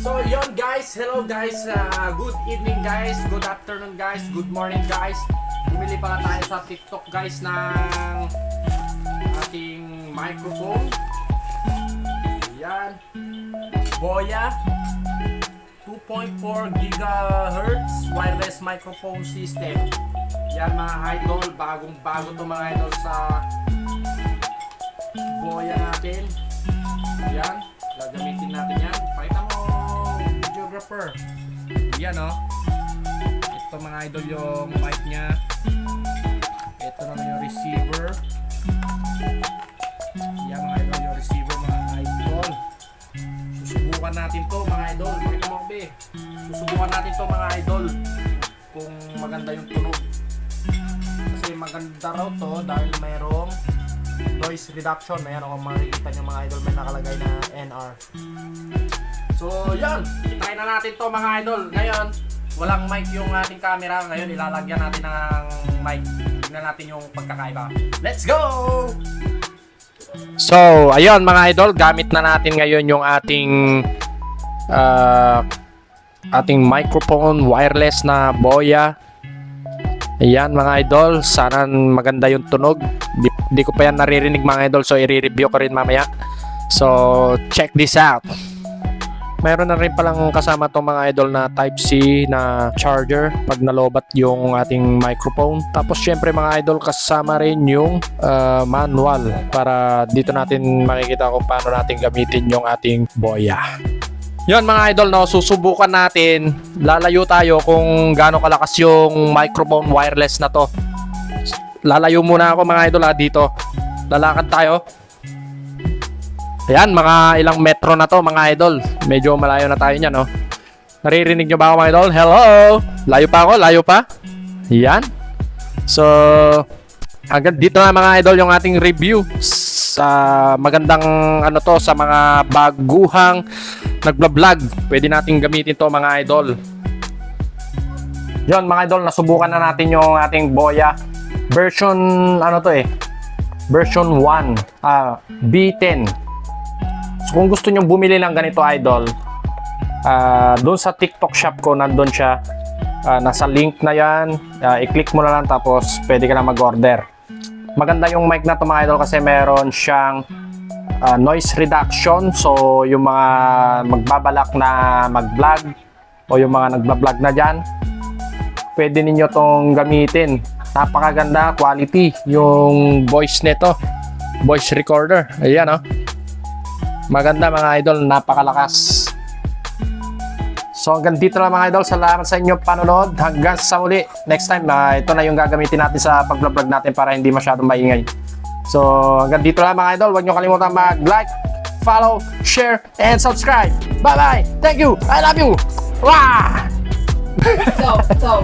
So yon guys, hello guys, good evening guys, good afternoon guys, good morning guys. Bumili pala tayo sa TikTok guys ng ating microphone. Yan, Boya 2.4 GHz wireless microphone system. Yan mga idol, bagong bago to mga idol sa Boya natin. Yan, gagamitin natin yan. Pakita mo, videographer. Yan o. Ito mga idol yung mic nya. Ito naman yung receiver. Yan mga idol yung receiver mga idol. Susubukan natin to mga idol. Pakita mo be. Susubukan natin to mga idol. Kung maganda yung tunog. Kasi maganda raw to dahil mayroong noise reduction. Ayan, kung makikita nyo mga idol, may nakalagay na NR. So yan, itry na natin to mga idol. Ngayon, walang mic yung ating camera. Ngayon, ilalagyan natin ng mic. Tignan natin yung pagkakaiba. Let's go! So, ayun mga idol, gamit na natin ngayon yung ating microphone wireless na Boya. Ayan mga idol, sana maganda yung tunog. Di ko pa yan naririnig mga idol, so i-review ko rin mamaya. So check this out. Mayroon na rin palang kasama tong mga idol na Type-C na charger pag nalobat yung ating microphone. Tapos syempre mga idol, kasama rin yung manual para dito natin makikita kung paano natin gamitin yung ating Boya. Yun mga idol, no, susubukan natin. Lalayo tayo kung gaano kalakas yung microphone wireless na to. Lalayo muna ako mga idol dito. Lalakad tayo. Ayan, mga ilang metro na to mga idol. Medyo malayo na tayo niyan, no. Naririnig nyo ba ako mga idol? Hello! Layo pa ako, layo pa. Ayan. So, hanggang dito na mga idol yung ating review sa magandang ano to, sa mga baguhang nagba-vlog. Pwede nating gamitin to mga idol. Yon mga idol, nasubukan na natin yung ating Boya version ano to version 1 B10. So kung gusto nyo bumili ng ganito idol, doon sa TikTok shop ko nandun siya, nasa link na yan, i-click mo na lang tapos pwede ka na mag-order. Maganda yung mic na to mga idol kasi meron siyang noise reduction. So yung mga magbabalak na mag-vlog o yung mga nagba-vlog na dyan, pwede ninyo tong gamitin. Napakaganda quality yung voice nito, voice recorder. Ayan o, maganda mga idol, napakalakas. So hanggang dito lang mga idol, salamat sa inyong panonood. Hanggang sa muli, next time ito na yung gagamitin natin sa pag-vlog natin para hindi masyadong maingay. So hanggang dito lang mga idol, huwag nyo kalimutan mag-like, follow, share, and subscribe. Bye bye, thank you, I love you. Wah! So.